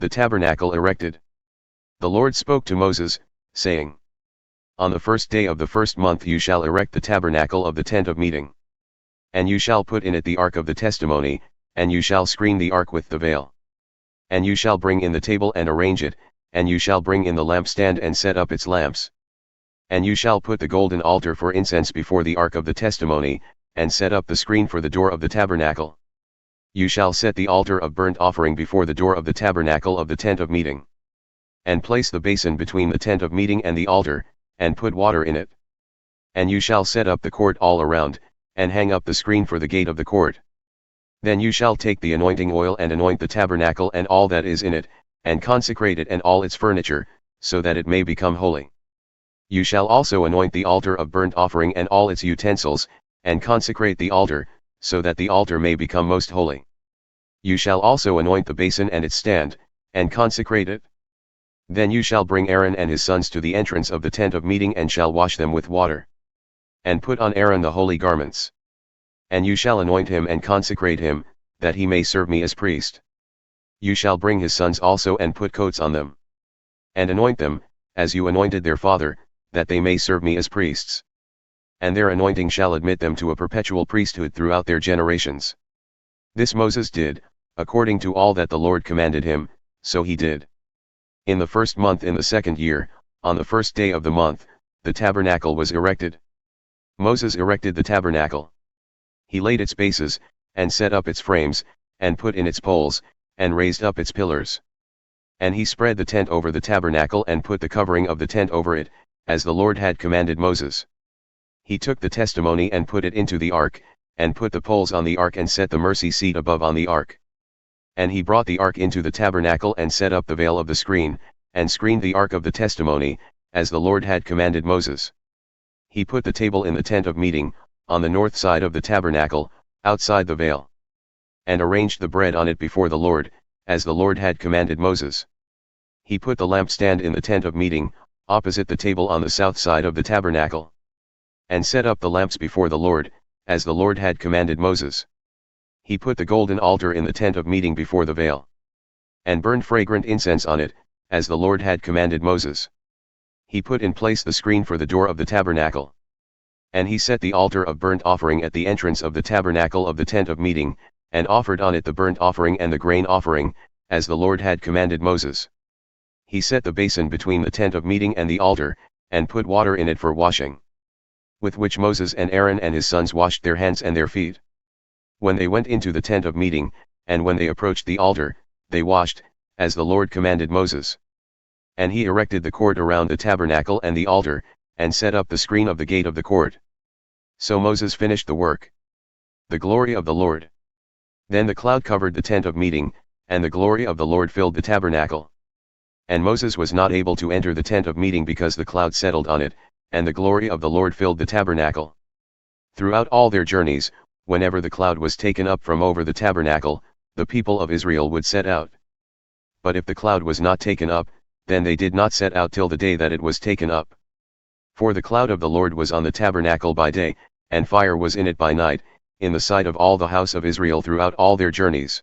The tabernacle erected. The Lord spoke to Moses, saying, On the first day of the first month you shall erect the tabernacle of the tent of meeting. And you shall put in it the ark of the testimony, and you shall screen the ark with the veil. And you shall bring in the table and arrange it, and you shall bring in the lampstand and set up its lamps. And you shall put the golden altar for incense before the ark of the testimony, and set up the screen for the door of the tabernacle. You shall set the altar of burnt offering before the door of the tabernacle of the tent of meeting. And place the basin between the tent of meeting and the altar, and put water in it. And you shall set up the court all around, and hang up the screen for the gate of the court. Then you shall take the anointing oil and anoint the tabernacle and all that is in it, and consecrate it and all its furniture, so that it may become holy. You shall also anoint the altar of burnt offering and all its utensils, and consecrate the altar, so that the altar may become most holy. You shall also anoint the basin and its stand, and consecrate it. Then you shall bring Aaron and his sons to the entrance of the tent of meeting and shall wash them with water. And put on Aaron the holy garments. And you shall anoint him and consecrate him, that he may serve me as priest. You shall bring his sons also and put coats on them. And anoint them, as you anointed their father, that they may serve me as priests. And their anointing shall admit them to a perpetual priesthood throughout their generations. This Moses did, according to all that the Lord commanded him, so he did. In the first month in the second year, on the first day of the month, the tabernacle was erected. Moses erected the tabernacle. He laid its bases, and set up its frames, and put in its poles, and raised up its pillars. And he spread the tent over the tabernacle and put the covering of the tent over it, as the Lord had commanded Moses. He took the testimony and put it into the ark, and put the poles on the ark and set the mercy seat above on the ark. And he brought the ark into the tabernacle and set up the veil of the screen, and screened the ark of the testimony, as the Lord had commanded Moses. He put the table in the tent of meeting, on the north side of the tabernacle, outside the veil. And arranged the bread on it before the Lord, as the Lord had commanded Moses. He put the lampstand in the tent of meeting, opposite the table on the south side of the tabernacle. And set up the lamps before the Lord, as the Lord had commanded Moses. He put the golden altar in the tent of meeting before the veil. And burned fragrant incense on it, as the Lord had commanded Moses. He put in place the screen for the door of the tabernacle. And he set the altar of burnt offering at the entrance of the tabernacle of the tent of meeting, and offered on it the burnt offering and the grain offering, as the Lord had commanded Moses. He set the basin between the tent of meeting and the altar, and put water in it for washing. With which Moses and Aaron and his sons washed their hands and their feet. When they went into the tent of meeting, and when they approached the altar, they washed, as the Lord commanded Moses. And he erected the court around the tabernacle and the altar, and set up the screen of the gate of the court. So Moses finished the work. The glory of the Lord. Then the cloud covered the tent of meeting, and the glory of the Lord filled the tabernacle. And Moses was not able to enter the tent of meeting because the cloud settled on it, and the glory of the Lord filled the tabernacle. Throughout all their journeys, whenever the cloud was taken up from over the tabernacle, the people of Israel would set out. But if the cloud was not taken up, then they did not set out till the day that it was taken up. For the cloud of the Lord was on the tabernacle by day, and fire was in it by night, in the sight of all the house of Israel throughout all their journeys.